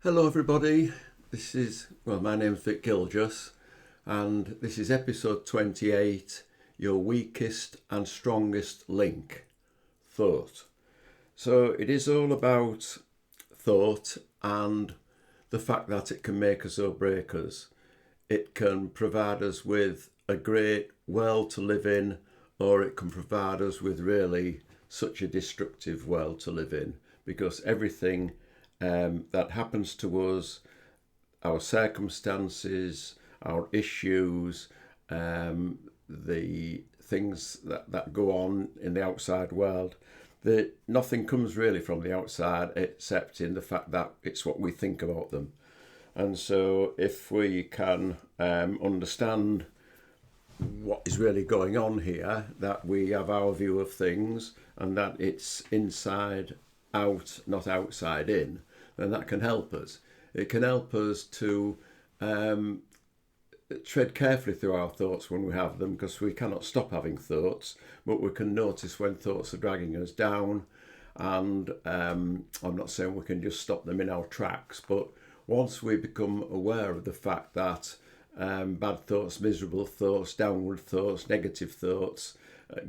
Hello everybody, my name's Vic Gilgis and this is episode 28, your weakest and strongest link, thought. So it is all about thought and the fact that it can make us or break us. It can provide us with a great world to live in, or it can provide us with really such a destructive world to live in, because everything that happens to us, our circumstances, our issues, the things that go on in the outside world, that nothing comes really from the outside except in the fact that it's what we think about them. And so if we can understand what is really going on here, that we have our view of things and that it's inside out, not outside in, then that can help us. It can help us to tread carefully through our thoughts when we have them, because we cannot stop having thoughts, but we can notice when thoughts are dragging us down. And I'm not saying we can just stop them in our tracks, but once we become aware of the fact that bad thoughts, miserable thoughts, downward thoughts, negative thoughts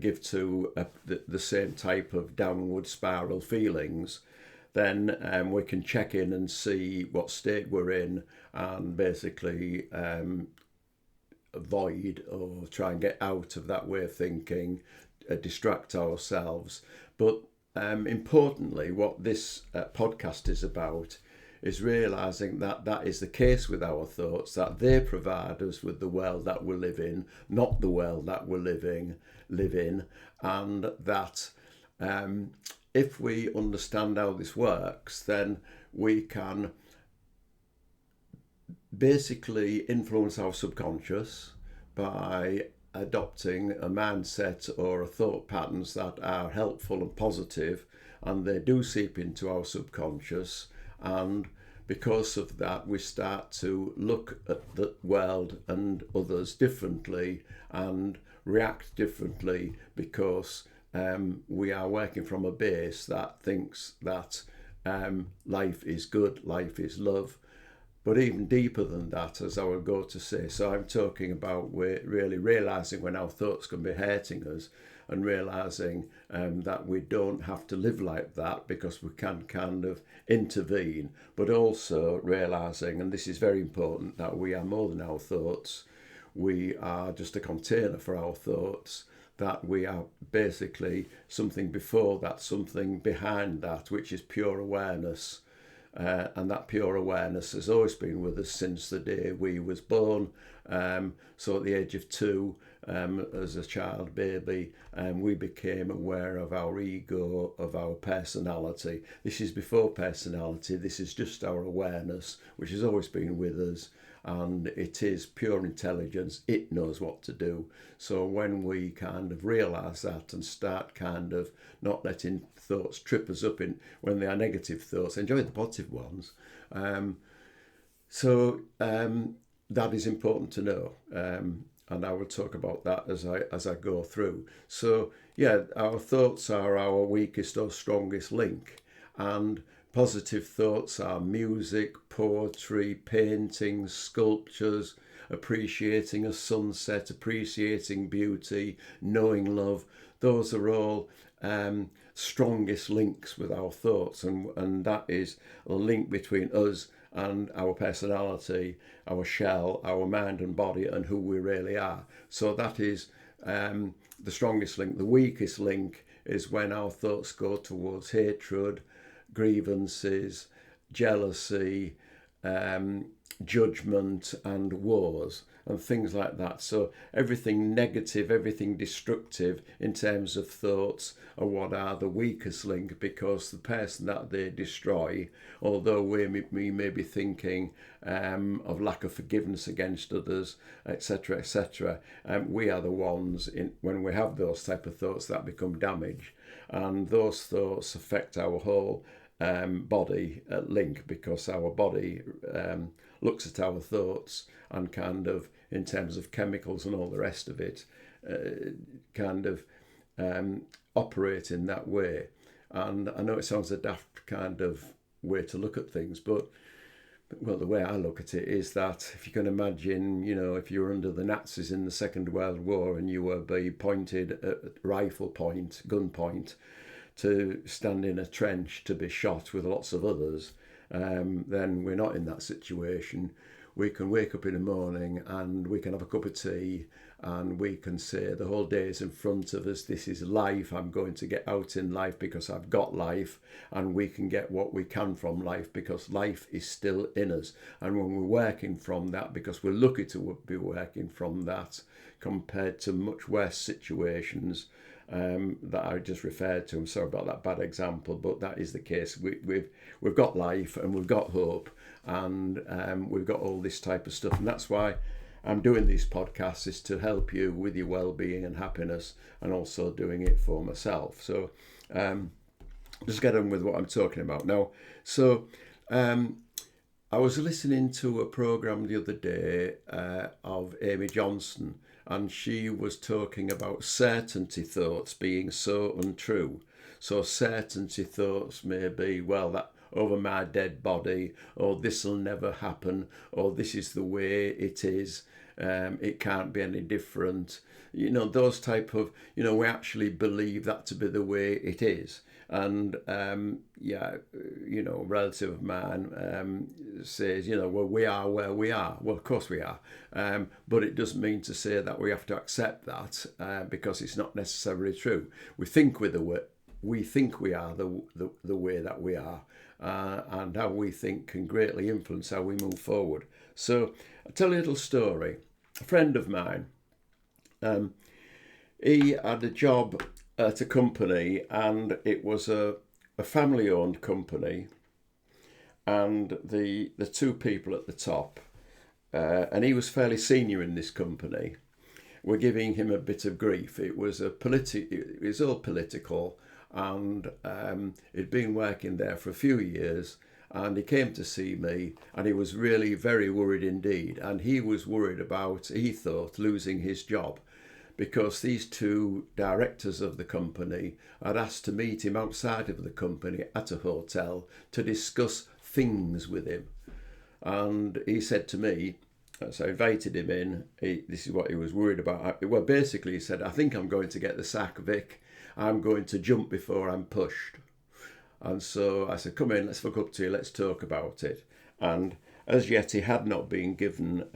give to the same type of downward spiral feelings, then we can check in and see what state we're in and basically avoid or try and get out of that way of thinking, distract ourselves. But importantly, what this podcast is about is realising that that is the case with our thoughts, that they provide us with the world that we live in, not the world that we live in, and that if we understand how this works, then we can basically influence our subconscious by adopting a mindset or a thought patterns that are helpful and positive, and they do seep into our subconscious. And because of that, we start to look at the world and others differently and react differently, because we are working from a base that thinks that life is good, life is love. But even deeper than that, as I would go to say, so I'm talking about we're really realising when our thoughts can be hurting us, and realising that we don't have to live like that, because we can kind of intervene, but also realising, and this is very important, that we are more than our thoughts. We are just a container for our thoughts, that we are basically something before that, something behind that, which is pure awareness. And that pure awareness has always been with us since the day we was born. So at the age of 2, as a child baby, we became aware of our ego, of our personality. This is before personality, this is just our awareness, which has always been with us. And it is pure intelligence, it knows what to do. So when we kind of realise that and start kind of not letting thoughts trip us up in when they are negative thoughts, enjoy the positive ones. That is important to know. And I will talk about that as I go through. So yeah, our thoughts are our weakest or strongest link. And positive thoughts are music, poetry, paintings, sculptures, appreciating a sunset, appreciating beauty, knowing love. Those are all strongest links with our thoughts, and that is a link between us and our personality, our shell, our mind and body, and who we really are. So that is the strongest link. The weakest link is when our thoughts go towards hatred, grievances, jealousy, judgment and wars and things like that. So everything negative, everything destructive in terms of thoughts are what are the weakest link, because the person that they destroy, although we may be thinking of lack of forgiveness against others, etc., etc., we are the ones when we have those type of thoughts that become damage, and those thoughts affect our whole body link, because our body looks at our thoughts and kind of, in terms of chemicals and all the rest of it, kind of operate in that way. And I know it sounds a daft kind of way to look at things, but Well, the way I look at it is that if you can imagine, if you were under the Nazis in the Second World War and you were be pointed at rifle point, gun point, to stand in a trench to be shot with lots of others, then we're not in that situation. We can wake up in the morning and we can have a cup of tea and we can say the whole day is in front of us. This is life. I'm going to get out in life because I've got life, and we can get what we can from life because life is still in us. And when we're working from that, because we're lucky to be working from that compared to much worse situations, that I just referred to. I'm sorry about that bad example, but that is the case. We've got life and we've got hope, and we've got all this type of stuff, and that's why I'm doing these podcasts, is to help you with your well-being and happiness, and also doing it for myself. So just get on with what I'm talking about now. So I was listening to a program the other day of Amy Johnson, and she was talking about certainty thoughts being so untrue. So certainty thoughts may be, well, that over my dead body, or this'll never happen, or this is the way it is, it can't be any different. Those type of, we actually believe that to be the way it is. And relative of mine says, well, we are where we are. Well, of course we are, but it doesn't mean to say that we have to accept that, because it's not necessarily true. We think we are the way that we are, and how we think can greatly influence how we move forward. So I'll tell you a little story. A friend of mine, he had a job at a company, and it was a family-owned company, and the two people at the top, and he was fairly senior in this company, were giving him a bit of grief. It was it was all political, and he'd been working there for a few years, and he came to see me, and he was really very worried indeed, and he was worried about, he thought, losing his job, because these two directors of the company had asked to meet him outside of the company at a hotel to discuss things with him. And he said to me, so I invited him in, this is what he was worried about. Well, basically he said, I think I'm going to get the sack, Vic. I'm going to jump before I'm pushed. And so I said, come in, let's have a cup of tea, let's talk about it. And as yet, he had not been given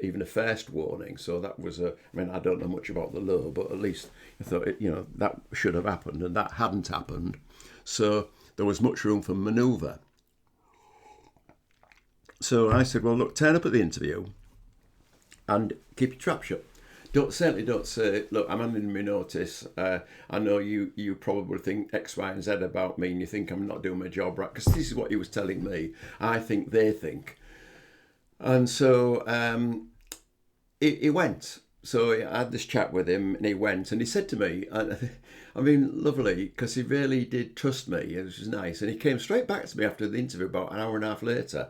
even a first warning. So that was I don't know much about the law, but at least I thought, that should have happened, and that hadn't happened. So there was much room for manoeuvre. So I said, well, look, turn up at the interview and keep your trap shut. Certainly don't say, look, I'm handing me notice. I know you probably think X, Y, and Z about me, and you think I'm not doing my job right, because this is what he was telling me. I think they think. And so he went. So I had this chat with him, and he went, and he said to me, lovely, because he really did trust me, it was nice. And he came straight back to me after the interview about an hour and a half later.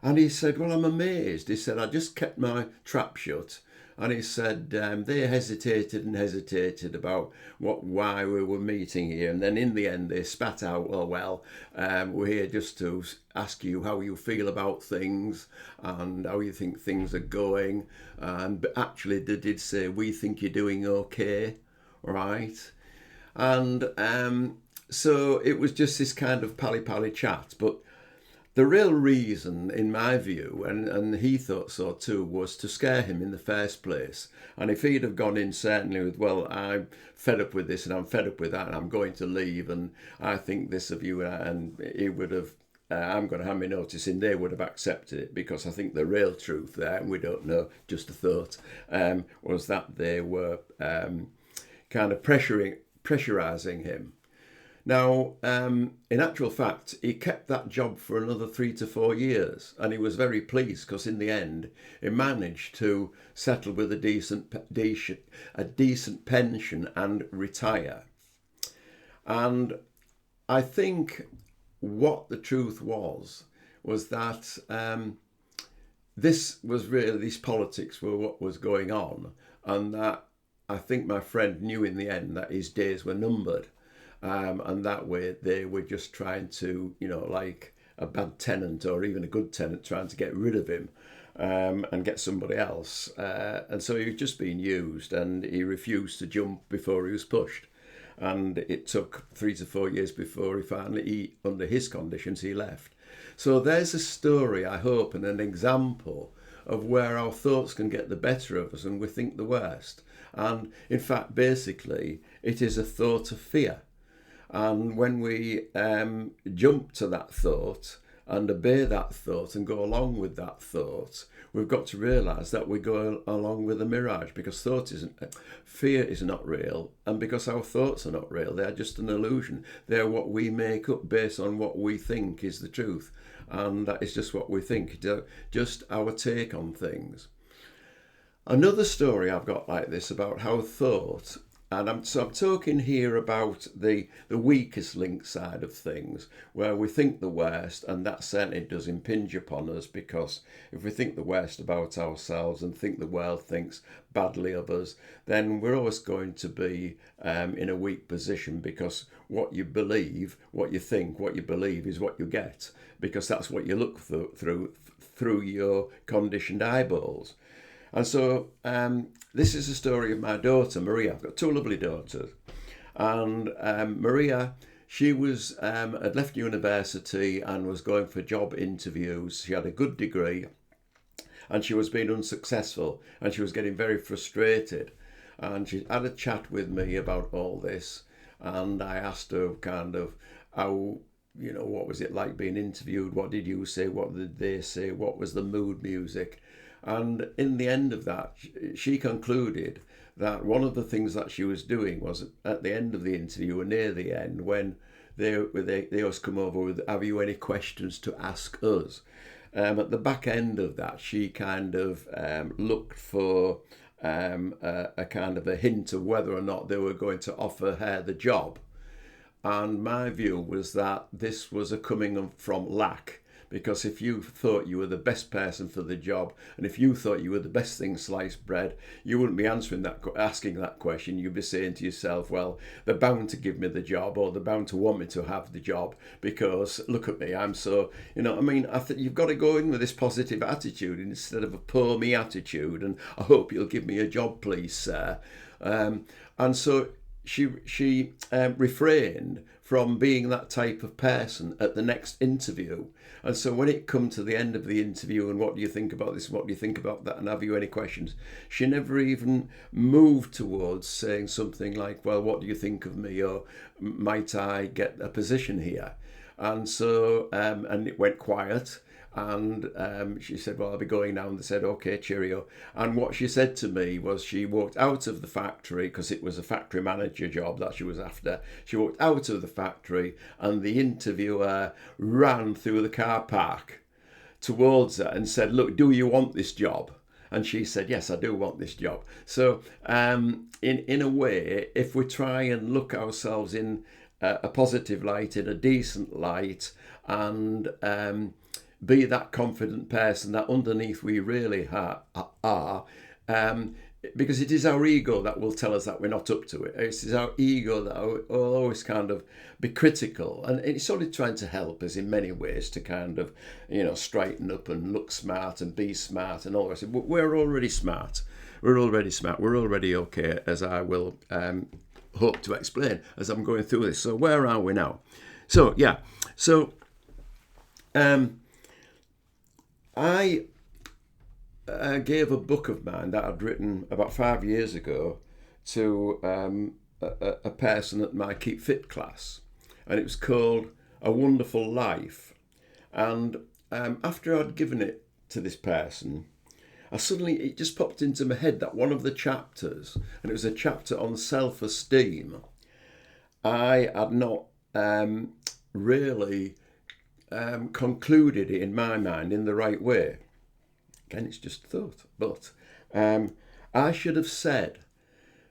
And he said, well, I'm amazed. He said, I just kept my trap shut. And he said they hesitated about why we were meeting here. And then in the end, they spat out, we're here just to ask you how you feel about things and how you think things are going. But actually, they did say, we think you're doing okay, right? And so it was just this kind of pally-pally chat. But the real reason, in my view, and he thought so too, was to scare him in the first place. And if he'd have gone in certainly with, well, I'm fed up with this and I'm fed up with that and I'm going to leave and I think this of you, and he would have, I'm going to hand me notice in, they would have accepted it, because I think the real truth there, and we don't know, just a thought, was that they were kind of pressurising him. Now, in actual fact, he kept that job for another 3 to 4 years, and he was very pleased because in the end, he managed to settle with a decent pension and retire. And I think what the truth was that these politics were what was going on, and that I think my friend knew in the end that his days were numbered. And that way they were just trying to, a bad tenant or even a good tenant trying to get rid of him and get somebody else. And so he was just being used, and he refused to jump before he was pushed. And it took 3 to 4 years before he finally, under his conditions, he left. So there's a story, I hope, and an example of where our thoughts can get the better of us and we think the worst. And in fact, basically, it is a thought of fear. And when we jump to that thought and obey that thought and go along with that thought, we've got to realise that we go along with a mirage, because fear is not real, and because our thoughts are not real, they're just an illusion. They're what we make up based on what we think is the truth, and that is just what we think, just our take on things. Another story I've got like this about how thought, and I'm talking here about the weakest link side of things, where we think the worst, and that certainly does impinge upon us, because if we think the worst about ourselves and think the world thinks badly of us, then we're always going to be in a weak position, because what you believe, what you think, what you believe is what you get, because that's what you look through your conditioned eyeballs. And so this is the story of my daughter, Maria. I've got 2 lovely daughters. And Maria, she had left university and was going for job interviews. She had a good degree and she was being unsuccessful, and she was getting very frustrated. And she had a chat with me about all this. And I asked her kind of how, what was it like being interviewed? What did you say? What did they say? What was the mood music? And in the end of that, she concluded that one of the things that she was doing was at the end of the interview, and near the end, when they always come over with, have you any questions to ask us? At the back end of that, she kind of looked for a kind of a hint of whether or not they were going to offer her the job. And my view was that this was a coming from lack. Because if you thought you were the best person for the job, and if you thought you were the best thing sliced bread, you wouldn't be asking that question. You'd be saying to yourself, well, they're bound to give me the job, or they're bound to want me to have the job, because look at me, I'm so, I think you've got to go in with this positive attitude instead of a poor me attitude, and I hope you'll give me a job, please, sir. And so she refrained from being that type of person at the next interview. And so when it come to the end of the interview, and what do you think about this, what do you think about that, and have you any questions, she never even moved towards saying something like, well, what do you think of me, or might I get a position here? And so and it went quiet. And she said, well, I'll be going now. And they said, okay, cheerio. And what she said to me was, she walked out of the factory, because it was a factory manager job that she was after. She walked out of the factory, and the interviewer ran through the car park towards her and said, look, do you want this job? And she said, yes, I do want this job. So in a way, if we try and look ourselves in a positive light, in a decent light, and be that confident person that underneath we really are, because it is our ego that will tell us that we're not up to it. It is our ego that will always kind of be critical, and it's only trying to help us in many ways to kind of, straighten up and look smart and be smart and all that. But we're already smart. We're already okay, as I will hope to explain as I'm going through this. So where are we now? So yeah, I gave a book of mine that I'd written about 5 years ago to a person at my Keep Fit class, and it was called A Wonderful Life. And after I'd given it to this person, it just popped into my head that one of the chapters, and it was a chapter on self-esteem, I had not really concluded it in my mind in the right way. Again, it's just thought. But I should have said,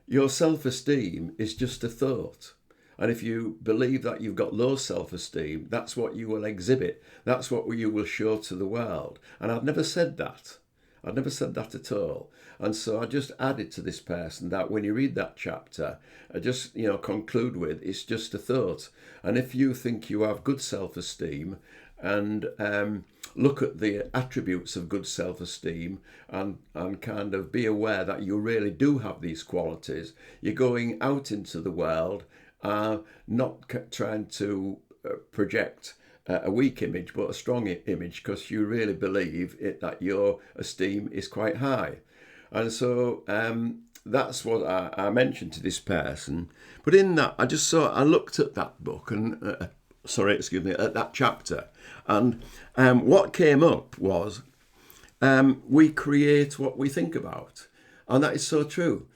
your self-esteem is just a thought. And if you believe that you've got low self-esteem, that's what you will exhibit. That's what you will show to the world. And I'd never said that. I'd never said that at all. And so I just added to this person that when you read that chapter, I just, conclude with, it's just a thought. And if you think you have good self-esteem, and look at the attributes of good self-esteem, and kind of be aware that you really do have these qualities. You're going out into the world, not trying to project a weak image, but a strong image, because you really believe that your esteem is quite high. And so that's what I mentioned to this person. But in that, I looked at that book and, at that chapter. And what came up was we create what we think about. And that is so true.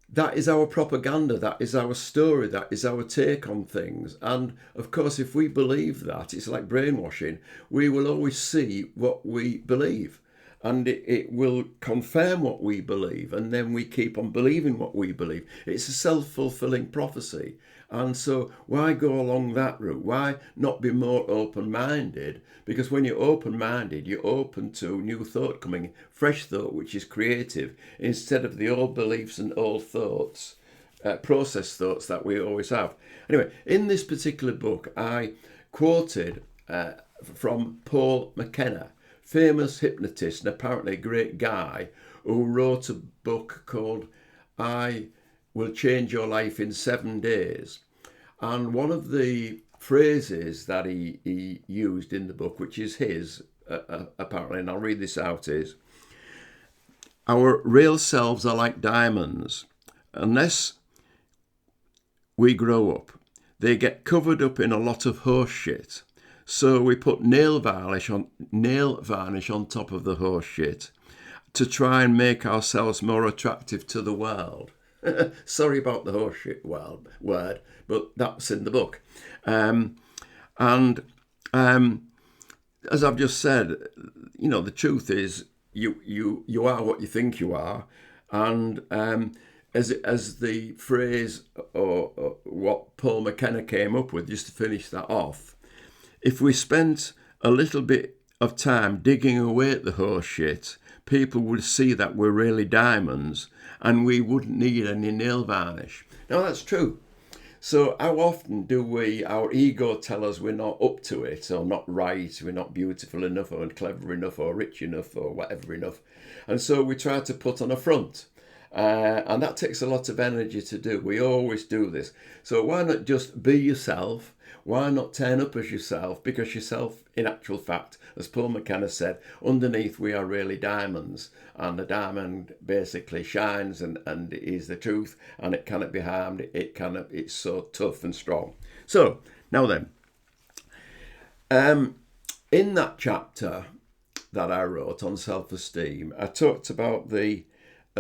That is our propaganda, that is our story, that is our take on things. And of course, if we believe that, it's like brainwashing, we will always see what we believe. And it will confirm what we believe, and then we keep on believing what we believe. It's a self-fulfilling prophecy. And so why go along that route? Why not be more open-minded? Because when you're open-minded, you're open to new thought coming, fresh thought, which is creative, instead of the old beliefs and old thoughts, processed thoughts that we always have. Anyway, in this particular book, I quoted from Paul McKenna, famous hypnotist and apparently a great guy, who wrote a book called I Will Change Your Life in 7 Days. And one of the phrases that he used in the book, which is his, apparently, and I'll read this out, is, our real selves are like diamonds. Unless we grow up, they get covered up in a lot of horse shit. So we put nail varnish on top of the horse shit to try and make ourselves more attractive to the world. Sorry about the horse shit word, but that's in the book. And as I've just said, the truth is you are what you think you are, and as the phrase or what Paul McKenna came up with, just to finish that off. If we spent a little bit of time digging away at the horse shit, people would see that we're really diamonds, and we wouldn't need any nail varnish. Now, that's true. So how often do our ego tell us we're not up to it, or not right, we're not beautiful enough, or clever enough, or rich enough, or whatever enough. And so we try to put on a front. And that takes a lot of energy to do. We always do this. So why not just be yourself? Why not turn up as yourself? Because yourself, in actual fact, as Paul McKenna said, underneath we are really diamonds. And the diamond basically shines and is the truth, and it cannot be harmed. It's so tough and strong. So, now then, in that chapter that I wrote on self-esteem, I talked about the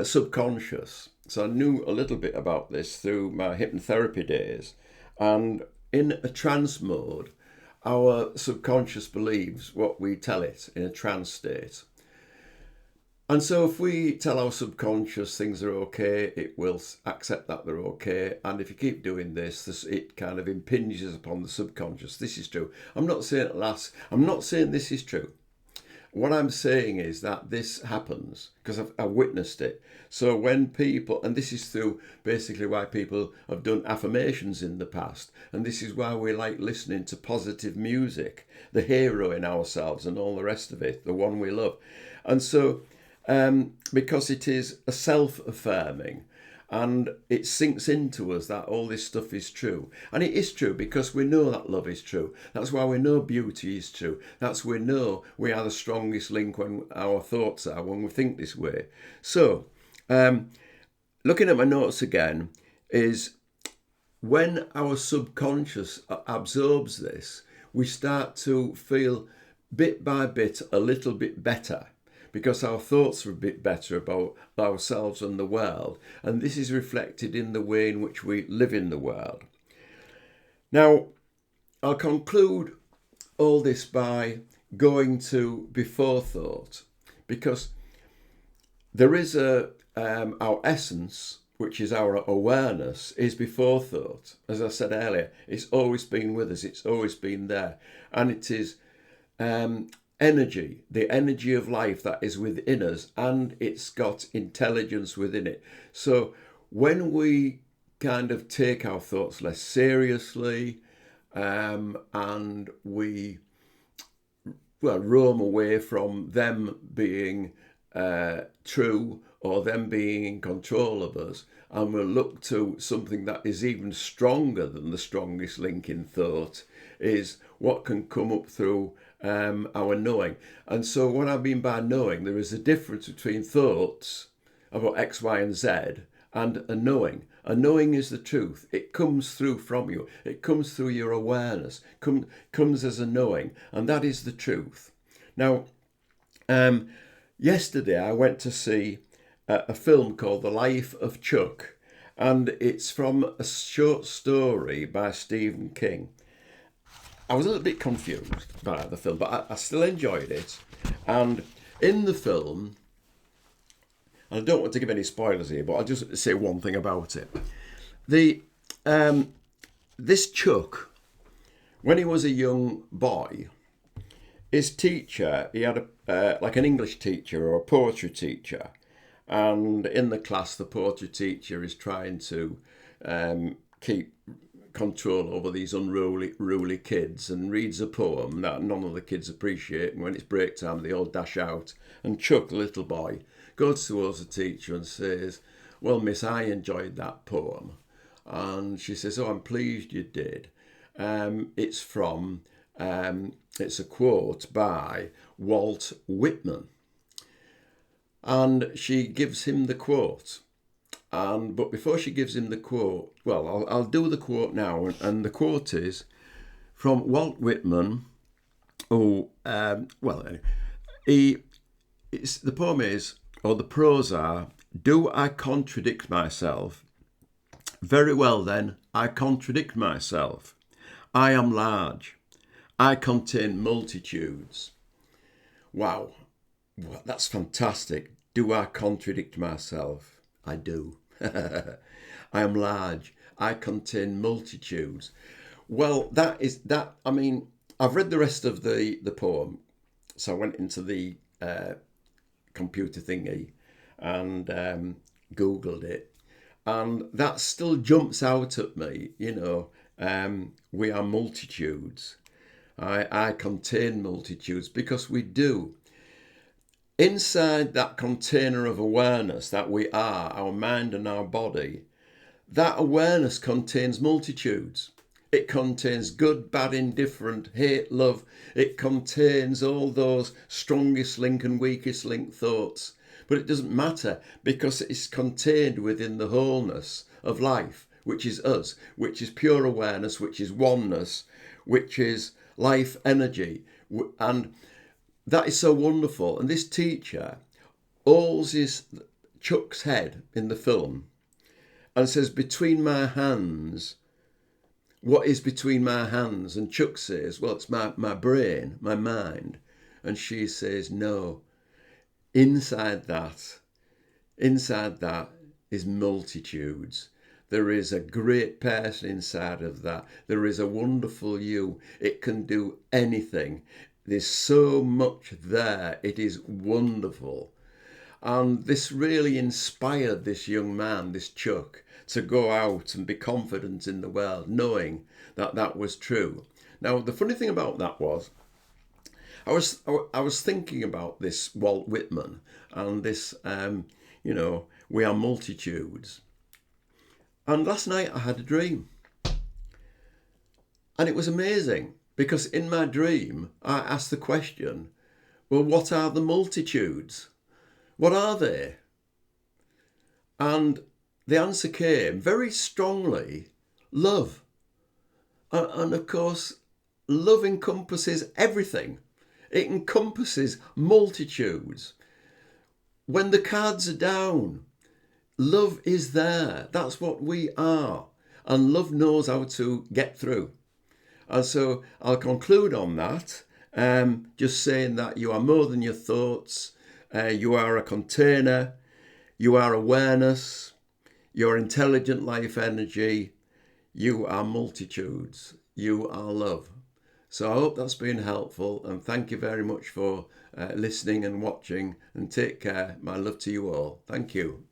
subconscious. So I knew a little bit about this through my hypnotherapy days. And in a trance mode, our subconscious believes what we tell it in a trance state. And so if we tell our subconscious things are okay, it will accept that they're okay. And if you keep doing this, it kind of impinges upon the subconscious. This is true. I'm not saying this is true. What I'm saying is that this happens because I've witnessed it. So when people, and this is through basically why people have done affirmations in the past, and this is why we like listening to positive music, the hero in ourselves and all the rest of it, the one we love. And so because it is a self-affirming, and it sinks into us that all this stuff is true. And it is true because we know that love is true. That's why we know beauty is true. That's why we know we are the strongest link when our thoughts are, when we think this way. So, looking at my notes again, is when our subconscious absorbs this, we start to feel bit by bit a little bit better, because our thoughts are a bit better about ourselves and the world. And this is reflected in the way in which we live in the world. Now, I'll conclude all this by going to before thought, because there is our essence, which is our awareness, is before thought. As I said earlier, it's always been with us, it's always been there. And it is energy, the energy of life that is within us, and it's got intelligence within it. So when we kind of take our thoughts less seriously, and we roam away from them being true or them being in control of us, and we'll look to something that is even stronger than the strongest link in thought, is what can come up through our knowing. And so what I mean by knowing, there is a difference between thoughts about X, Y, and Z and a knowing. A knowing is the truth. It comes through from you. It comes through your awareness. Comes as a knowing, and that is the truth. Now, yesterday I went to see a film called The Life of Chuck, and it's from a short story by Stephen King. I was a little bit confused by the film, but I still enjoyed it. And in the film, and I don't want to give any spoilers here, but I'll just say one thing about it. This Chuck, when he was a young boy, his teacher, he had like an English teacher or a poetry teacher, and in the class, the poetry teacher is trying to keep control over these unruly kids, and reads a poem that none of the kids appreciate, and when it's break time they all dash out, and Chuck, the little boy, goes towards the teacher and says, "Well, miss, I enjoyed that poem." And she says, "Oh, I'm pleased you did. It's a quote by Walt Whitman." And she gives him the quote. But before she gives him the quote, well, I'll do the quote now. And the quote is from Walt Whitman. The poem is, or the prose are, "Do I contradict myself? Very well then, I contradict myself. I am large. I contain multitudes." Wow, that's fantastic. Do I contradict myself? I do. I am large. I contain multitudes. Well, I mean, I've read the rest of the poem. So I went into the computer thingy and Googled it. And that still jumps out at me, we are multitudes. I contain multitudes, because we do. Inside that container of awareness that we are, our mind and our body, that awareness contains multitudes. It contains good, bad, indifferent, hate, love. It contains all those strongest link and weakest link thoughts. But it doesn't matter, because it's contained within the wholeness of life, which is us, which is pure awareness, which is oneness, which is life energy. And that is so wonderful. And this teacher holds Chuck's head in the film and says, "Between my hands, what is between my hands?" And Chuck says, "Well, it's my brain, my mind." And she says, "No, inside that is multitudes. There is a great person inside of that. There is a wonderful you. It can do anything. There's so much there. It is wonderful." And this really inspired this young man, this Chuck, to go out and be confident in the world, knowing that that was true. Now, the funny thing about that was, I was thinking about this Walt Whitman and this, we are multitudes. And last night I had a dream. And it was amazing, because in my dream, I asked the question, well, what are the multitudes? What are they? And the answer came very strongly, love. And of course, love encompasses everything. It encompasses multitudes. When the cards are down, love is there. That's what we are. And love knows how to get through. And so I'll conclude on that, just saying that you are more than your thoughts. You are a container. You are awareness. You're intelligent life energy. You are multitudes. You are love. So I hope that's been helpful, and thank you very much for listening and watching, and take care. My love to you all. Thank you.